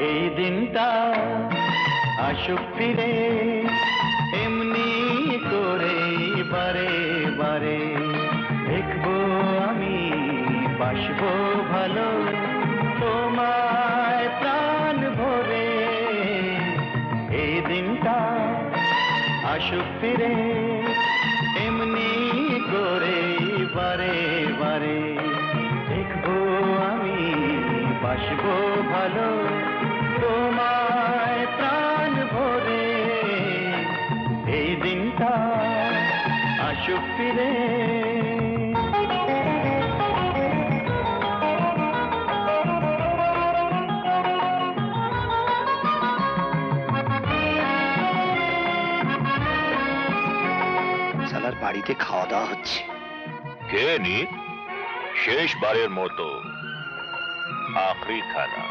এই দিনটা আসুক ফিরে এমনি করে বারে বারে দেখবো আমি বাসবো ভালো তোমায় প্রাণ ভরে এই দিনটা আসুক ফিরে এমনি করে বারে বারে দেখবো আমি বাসবো ভালো তোমায় প্রাণ ভরে এই দিনটা আসুক ফিরে সালার বাড়িতে খাওয়া দাওয়া হচ্ছে। খেয়ে নি, শেষবারের মতো আখরি খানা।